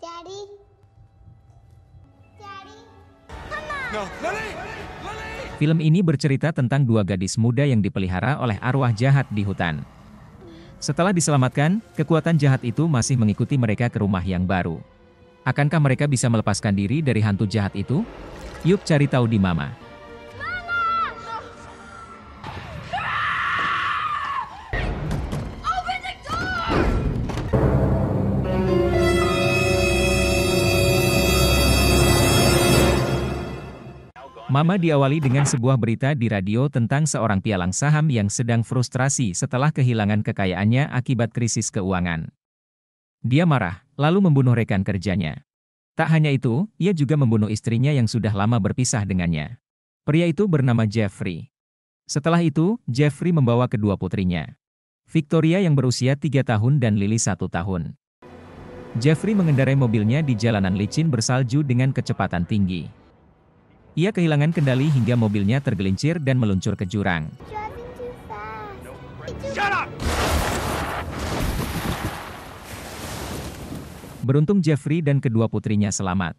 Daddy? Daddy? No, Lily! Lily! Film ini bercerita tentang dua gadis muda yang dipelihara oleh arwah jahat di hutan. Setelah diselamatkan, kekuatan jahat itu masih mengikuti mereka ke rumah yang baru. Akankah mereka bisa melepaskan diri dari hantu jahat itu? Yuk cari tahu di Mama. Mama diawali dengan sebuah berita di radio tentang seorang pialang saham yang sedang frustrasi setelah kehilangan kekayaannya akibat krisis keuangan. Dia marah, lalu membunuh rekan kerjanya. Tak hanya itu, ia juga membunuh istrinya yang sudah lama berpisah dengannya. Pria itu bernama Jeffrey. Setelah itu, Jeffrey membawa kedua putrinya, Victoria yang berusia 3 tahun dan Lily 1 tahun. Jeffrey mengendarai mobilnya di jalanan licin bersalju dengan kecepatan tinggi. Ia kehilangan kendali hingga mobilnya tergelincir dan meluncur ke jurang. Driving too fast. Shut up! Beruntung Jeffrey dan kedua putrinya selamat.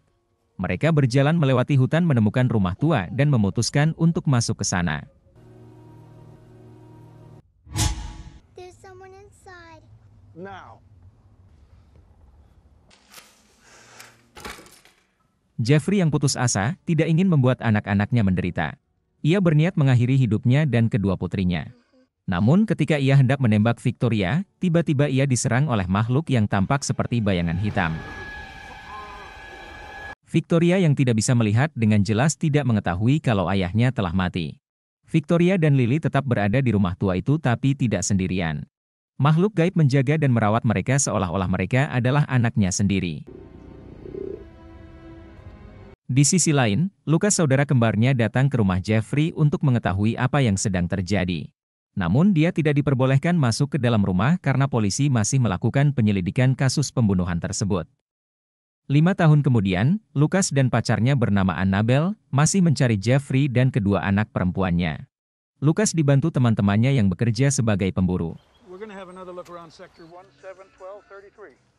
Mereka berjalan melewati hutan menemukan rumah tua dan memutuskan untuk masuk ke sana. There's someone inside. Now. Jeffrey yang putus asa, tidak ingin membuat anak-anaknya menderita. Ia berniat mengakhiri hidupnya dan kedua putrinya. Namun ketika ia hendak menembak Victoria, tiba-tiba ia diserang oleh makhluk yang tampak seperti bayangan hitam. Victoria yang tidak bisa melihat dengan jelas tidak mengetahui kalau ayahnya telah mati. Victoria dan Lily tetap berada di rumah tua itu tapi tidak sendirian. Makhluk gaib menjaga dan merawat mereka seolah-olah mereka adalah anaknya sendiri. Di sisi lain, Lucas saudara kembarnya datang ke rumah Jeffrey untuk mengetahui apa yang sedang terjadi. Namun dia tidak diperbolehkan masuk ke dalam rumah karena polisi masih melakukan penyelidikan kasus pembunuhan tersebut. 5 tahun kemudian, Lucas dan pacarnya bernama Annabelle masih mencari Jeffrey dan kedua anak perempuannya. Lucas dibantu teman-temannya yang bekerja sebagai pemburu. We're gonna have another look around sector 171233.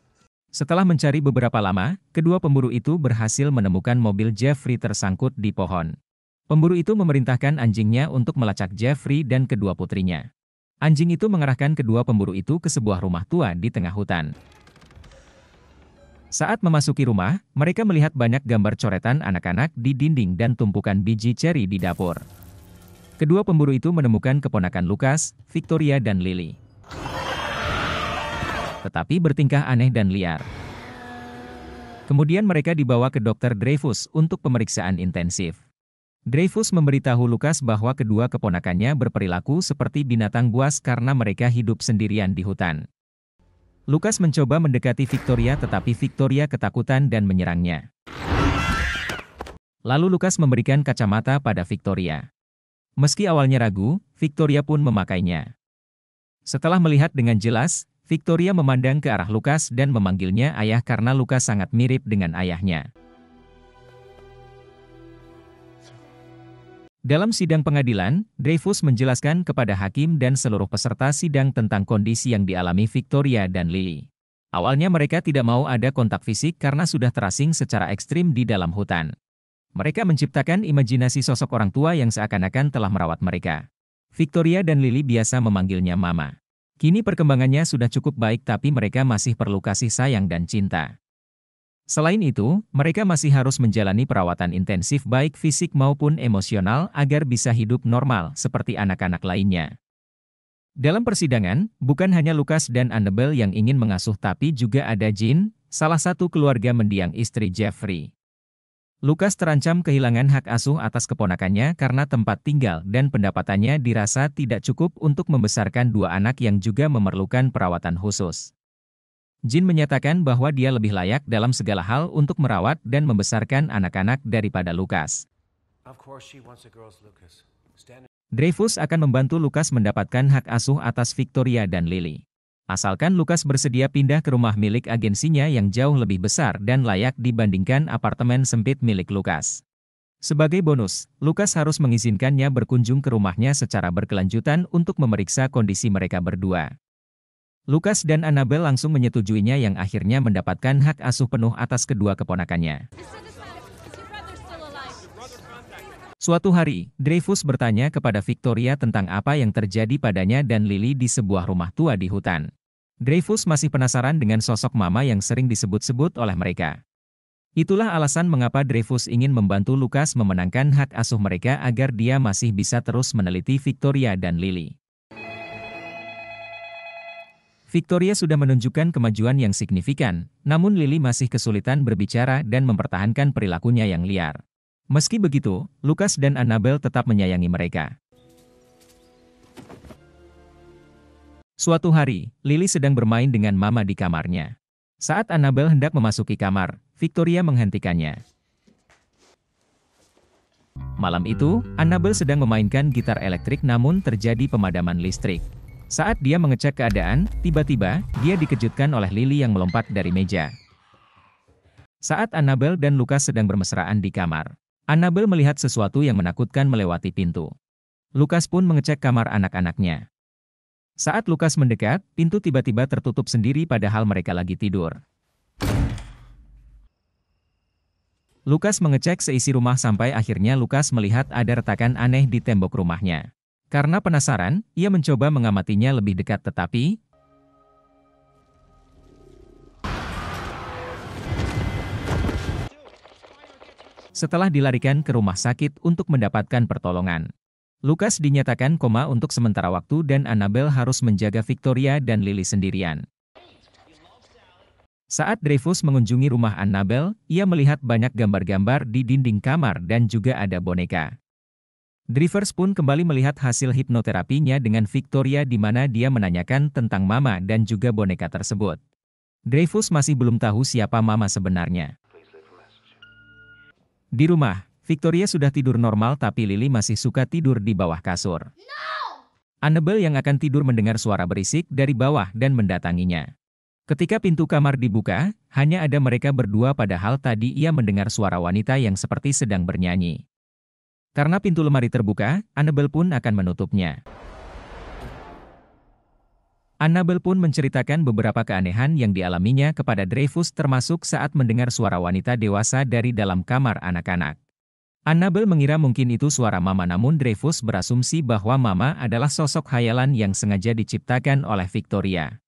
Setelah mencari beberapa lama, kedua pemburu itu berhasil menemukan mobil Jeffrey tersangkut di pohon. Pemburu itu memerintahkan anjingnya untuk melacak Jeffrey dan kedua putrinya. Anjing itu mengarahkan kedua pemburu itu ke sebuah rumah tua di tengah hutan. Saat memasuki rumah, mereka melihat banyak gambar coretan anak-anak di dinding dan tumpukan biji ceri di dapur. Kedua pemburu itu menemukan keponakan Lucas, Victoria dan Lily, tetapi bertingkah aneh dan liar. Kemudian mereka dibawa ke Dr. Dreyfus untuk pemeriksaan intensif. Dreyfus memberitahu Lucas bahwa kedua keponakannya berperilaku seperti binatang buas karena mereka hidup sendirian di hutan. Lucas mencoba mendekati Victoria tetapi Victoria ketakutan dan menyerangnya. Lalu Lucas memberikan kacamata pada Victoria. Meski awalnya ragu, Victoria pun memakainya. Setelah melihat dengan jelas, Victoria memandang ke arah Lucas dan memanggilnya ayah karena Lucas sangat mirip dengan ayahnya. Dalam sidang pengadilan, Dreyfus menjelaskan kepada hakim dan seluruh peserta sidang tentang kondisi yang dialami Victoria dan Lily. Awalnya mereka tidak mau ada kontak fisik karena sudah terasing secara ekstrim di dalam hutan. Mereka menciptakan imajinasi sosok orang tua yang seakan-akan telah merawat mereka. Victoria dan Lily biasa memanggilnya Mama. Kini perkembangannya sudah cukup baik tapi mereka masih perlu kasih sayang dan cinta. Selain itu, mereka masih harus menjalani perawatan intensif baik fisik maupun emosional agar bisa hidup normal seperti anak-anak lainnya. Dalam persidangan, bukan hanya Lucas dan Annabelle yang ingin mengasuh tapi juga ada Jean, salah satu keluarga mendiang istri Jeffrey. Lucas terancam kehilangan hak asuh atas keponakannya karena tempat tinggal dan pendapatannya dirasa tidak cukup untuk membesarkan dua anak yang juga memerlukan perawatan khusus. Jean menyatakan bahwa dia lebih layak dalam segala hal untuk merawat dan membesarkan anak-anak daripada Lucas. Dreyfus akan membantu Lucas mendapatkan hak asuh atas Victoria dan Lily. Asalkan Lucas bersedia pindah ke rumah milik agensinya yang jauh lebih besar dan layak dibandingkan apartemen sempit milik Lucas. Sebagai bonus, Lucas harus mengizinkannya berkunjung ke rumahnya secara berkelanjutan untuk memeriksa kondisi mereka berdua. Lukas dan Annabel langsung menyetujuinya yang akhirnya mendapatkan hak asuh penuh atas kedua keponakannya. Suatu hari, Dreyfus bertanya kepada Victoria tentang apa yang terjadi padanya dan Lily di sebuah rumah tua di hutan. Dreyfus masih penasaran dengan sosok mama yang sering disebut-sebut oleh mereka. Itulah alasan mengapa Dreyfus ingin membantu Lukas memenangkan hak asuh mereka agar dia masih bisa terus meneliti Victoria dan Lily. Victoria sudah menunjukkan kemajuan yang signifikan, namun Lily masih kesulitan berbicara dan mempertahankan perilakunya yang liar. Meski begitu, Lukas dan Annabel tetap menyayangi mereka. Suatu hari, Lily sedang bermain dengan mama di kamarnya. Saat Annabel hendak memasuki kamar, Victoria menghentikannya. Malam itu, Annabel sedang memainkan gitar elektrik namun terjadi pemadaman listrik. Saat dia mengecek keadaan, tiba-tiba, dia dikejutkan oleh Lily yang melompat dari meja. Saat Annabel dan Lukas sedang bermesraan di kamar, Annabel melihat sesuatu yang menakutkan melewati pintu. Lukas pun mengecek kamar anak-anaknya. Saat Lukas mendekat, pintu tiba-tiba tertutup sendiri padahal mereka lagi tidur. Lukas mengecek seisi rumah sampai akhirnya Lukas melihat ada retakan aneh di tembok rumahnya. Karena penasaran, ia mencoba mengamatinya lebih dekat tetapi setelah dilarikan ke rumah sakit untuk mendapatkan pertolongan, Lukas dinyatakan koma untuk sementara waktu dan Annabel harus menjaga Victoria dan Lily sendirian. Saat Dreyfus mengunjungi rumah Annabel, ia melihat banyak gambar-gambar di dinding kamar dan juga ada boneka. Dreyfus pun kembali melihat hasil hipnoterapinya dengan Victoria di mana dia menanyakan tentang mama dan juga boneka tersebut. Dreyfus masih belum tahu siapa mama sebenarnya. Di rumah, Victoria sudah tidur normal tapi Lily masih suka tidur di bawah kasur. Annabel yang akan tidur mendengar suara berisik dari bawah dan mendatanginya. Ketika pintu kamar dibuka, hanya ada mereka berdua padahal tadi ia mendengar suara wanita yang seperti sedang bernyanyi. Karena pintu lemari terbuka, Annabel pun akan menutupnya. Annabel pun menceritakan beberapa keanehan yang dialaminya kepada Dreyfus termasuk saat mendengar suara wanita dewasa dari dalam kamar anak-anak. Annabel mengira mungkin itu suara mama namun Dreyfus berasumsi bahwa mama adalah sosok khayalan yang sengaja diciptakan oleh Victoria.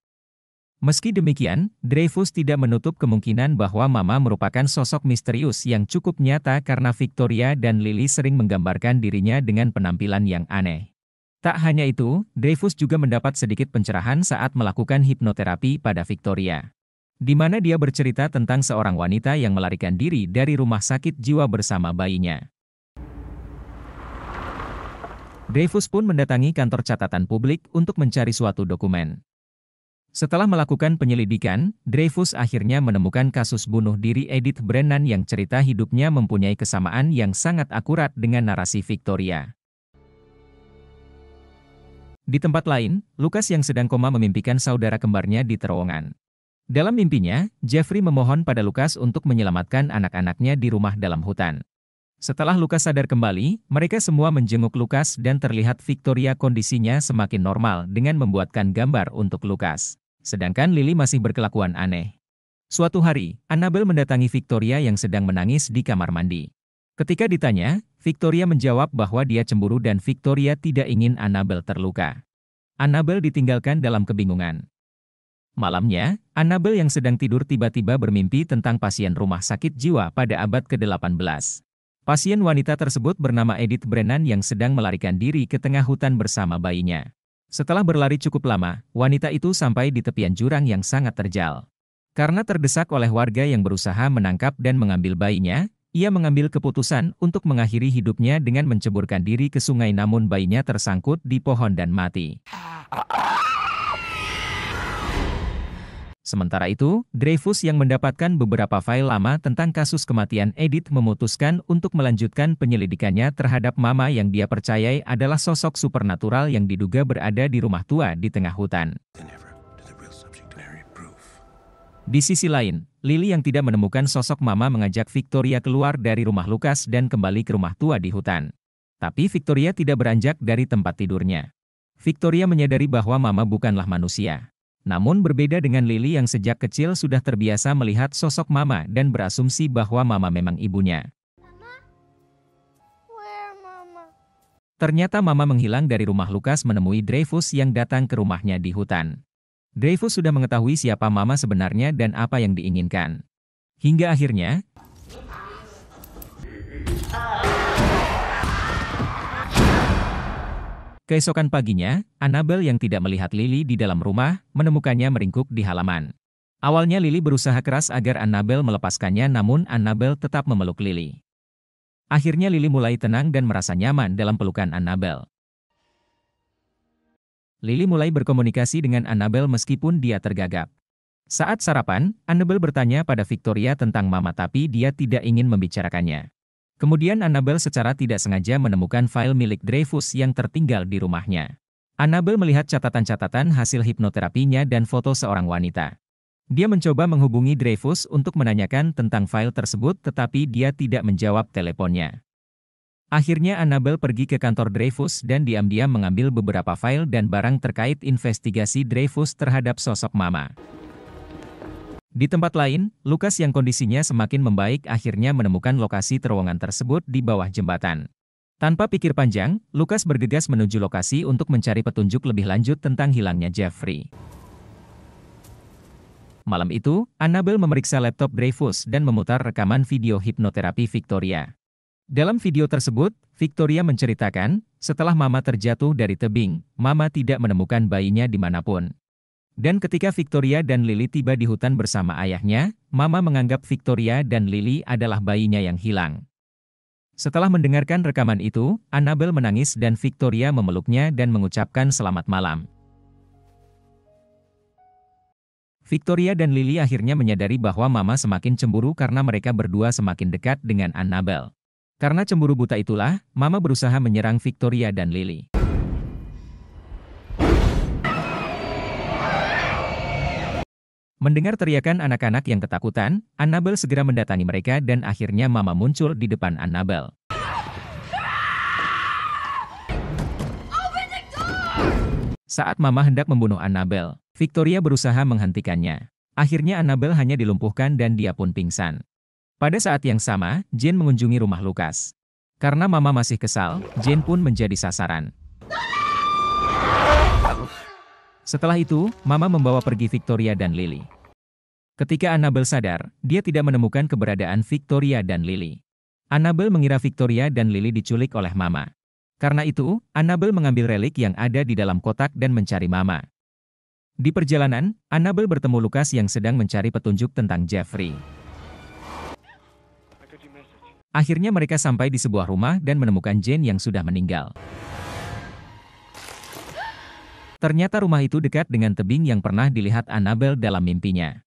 Meski demikian, Dreyfus tidak menutup kemungkinan bahwa mama merupakan sosok misterius yang cukup nyata karena Victoria dan Lily sering menggambarkan dirinya dengan penampilan yang aneh. Tak hanya itu, Dreyfus juga mendapat sedikit pencerahan saat melakukan hipnoterapi pada Victoria, di mana dia bercerita tentang seorang wanita yang melarikan diri dari rumah sakit jiwa bersama bayinya. Dreyfus pun mendatangi kantor catatan publik untuk mencari suatu dokumen. Setelah melakukan penyelidikan, Dreyfus akhirnya menemukan kasus bunuh diri Edith Brennan yang cerita hidupnya mempunyai kesamaan yang sangat akurat dengan narasi Victoria. Di tempat lain, Lukas yang sedang koma memimpikan saudara kembarnya di terowongan. Dalam mimpinya, Jeffrey memohon pada Lukas untuk menyelamatkan anak-anaknya di rumah dalam hutan. Setelah Lukas sadar kembali, mereka semua menjenguk Lukas dan terlihat Victoria kondisinya semakin normal dengan membuatkan gambar untuk Lukas. Sedangkan Lily masih berkelakuan aneh. Suatu hari, Annabel mendatangi Victoria yang sedang menangis di kamar mandi. Ketika ditanya, Victoria menjawab bahwa dia cemburu dan Victoria tidak ingin Annabel terluka. Annabel ditinggalkan dalam kebingungan. Malamnya, Annabel yang sedang tidur tiba-tiba bermimpi tentang pasien rumah sakit jiwa pada abad ke-18. Pasien wanita tersebut bernama Edith Brennan yang sedang melarikan diri ke tengah hutan bersama bayinya. Setelah berlari cukup lama, wanita itu sampai di tepian jurang yang sangat terjal. Karena terdesak oleh warga yang berusaha menangkap dan mengambil bayinya, ia mengambil keputusan untuk mengakhiri hidupnya dengan menceburkan diri ke sungai namun bayinya tersangkut di pohon dan mati. Sementara itu, Dreyfus yang mendapatkan beberapa file lama tentang kasus kematian Edith memutuskan untuk melanjutkan penyelidikannya terhadap mama yang dia percayai adalah sosok supernatural yang diduga berada di rumah tua di tengah hutan. Di sisi lain, Lily yang tidak menemukan sosok mama mengajak Victoria keluar dari rumah Lukas dan kembali ke rumah tua di hutan. Tapi Victoria tidak beranjak dari tempat tidurnya. Victoria menyadari bahwa mama bukanlah manusia. Namun berbeda dengan Lily yang sejak kecil sudah terbiasa melihat sosok Mama dan berasumsi bahwa Mama memang ibunya. Mama? Where, Mama? Ternyata Mama menghilang dari rumah Lukas menemui Dreyfus yang datang ke rumahnya di hutan. Dreyfus sudah mengetahui siapa Mama sebenarnya dan apa yang diinginkan. Hingga akhirnya, keesokan paginya, Annabel yang tidak melihat Lily di dalam rumah, menemukannya meringkuk di halaman. Awalnya Lily berusaha keras agar Annabel melepaskannya, namun Annabel tetap memeluk Lily. Akhirnya Lily mulai tenang dan merasa nyaman dalam pelukan Annabel. Lily mulai berkomunikasi dengan Annabel meskipun dia tergagap. Saat sarapan, Annabel bertanya pada Victoria tentang Mama tapi dia tidak ingin membicarakannya. Kemudian Annabel secara tidak sengaja menemukan file milik Dreyfus yang tertinggal di rumahnya. Annabel melihat catatan-catatan hasil hipnoterapinya dan foto seorang wanita. Dia mencoba menghubungi Dreyfus untuk menanyakan tentang file tersebut tetapi dia tidak menjawab teleponnya. Akhirnya Annabel pergi ke kantor Dreyfus dan diam-diam mengambil beberapa file dan barang terkait investigasi Dreyfus terhadap sosok Mama. Di tempat lain, Lukas yang kondisinya semakin membaik akhirnya menemukan lokasi terowongan tersebut di bawah jembatan. Tanpa pikir panjang, Lukas bergegas menuju lokasi untuk mencari petunjuk lebih lanjut tentang hilangnya Jeffrey. Malam itu, Annabel memeriksa laptop Dreyfus dan memutar rekaman video hipnoterapi Victoria. Dalam video tersebut, Victoria menceritakan, setelah Mama terjatuh dari tebing, Mama tidak menemukan bayinya dimanapun. Dan ketika Victoria dan Lily tiba di hutan bersama ayahnya, Mama menganggap Victoria dan Lily adalah bayinya yang hilang. Setelah mendengarkan rekaman itu, Annabel menangis dan Victoria memeluknya dan mengucapkan selamat malam. Victoria dan Lily akhirnya menyadari bahwa Mama semakin cemburu karena mereka berdua semakin dekat dengan Annabel. Karena cemburu buta itulah, Mama berusaha menyerang Victoria dan Lily. Mendengar teriakan anak-anak yang ketakutan, Annabel segera mendatangi mereka dan akhirnya Mama muncul di depan Annabel. Saat Mama hendak membunuh Annabel, Victoria berusaha menghentikannya. Akhirnya Annabel hanya dilumpuhkan dan dia pun pingsan. Pada saat yang sama, Jane mengunjungi rumah Lukas. Karena Mama masih kesal, Jane pun menjadi sasaran. Setelah itu, Mama membawa pergi Victoria dan Lily. Ketika Annabel sadar, dia tidak menemukan keberadaan Victoria dan Lily. Annabel mengira Victoria dan Lily diculik oleh Mama. Karena itu, Annabel mengambil relik yang ada di dalam kotak dan mencari Mama. Di perjalanan, Annabel bertemu Lukas yang sedang mencari petunjuk tentang Jeffrey. Akhirnya mereka sampai di sebuah rumah dan menemukan Jane yang sudah meninggal. Ternyata rumah itu dekat dengan tebing yang pernah dilihat Annabel dalam mimpinya.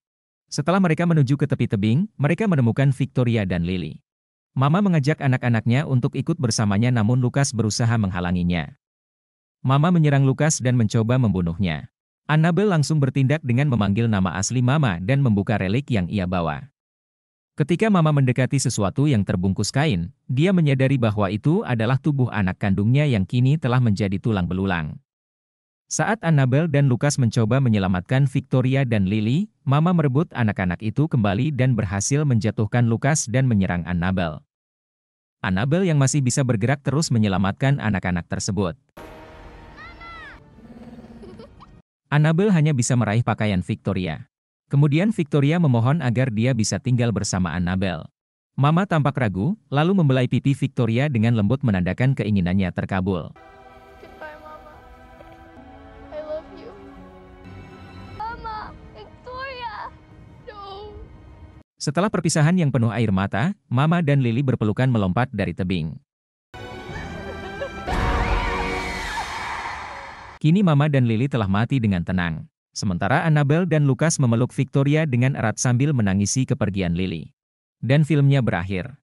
Setelah mereka menuju ke tepi tebing, mereka menemukan Victoria dan Lily. Mama mengajak anak-anaknya untuk ikut bersamanya namun Lukas berusaha menghalanginya. Mama menyerang Lukas dan mencoba membunuhnya. Annabel langsung bertindak dengan memanggil nama asli Mama dan membuka relik yang ia bawa. Ketika Mama mendekati sesuatu yang terbungkus kain, dia menyadari bahwa itu adalah tubuh anak kandungnya yang kini telah menjadi tulang belulang. Saat Annabel dan Lukas mencoba menyelamatkan Victoria dan Lily, Mama merebut anak-anak itu kembali dan berhasil menjatuhkan Lukas dan menyerang Annabel. Annabel yang masih bisa bergerak terus menyelamatkan anak-anak tersebut. Annabel hanya bisa meraih pakaian Victoria. Kemudian Victoria memohon agar dia bisa tinggal bersama Annabel. Mama tampak ragu, lalu membelai pipi Victoria dengan lembut menandakan keinginannya terkabul. Goodbye, Mama. I love you. Mama, Victoria. No. Setelah perpisahan yang penuh air mata, Mama dan Lily berpelukan melompat dari tebing. Kini Mama dan Lily telah mati dengan tenang. Sementara Annabel dan Lukas memeluk Victoria dengan erat sambil menangisi kepergian Lily. Dan filmnya berakhir.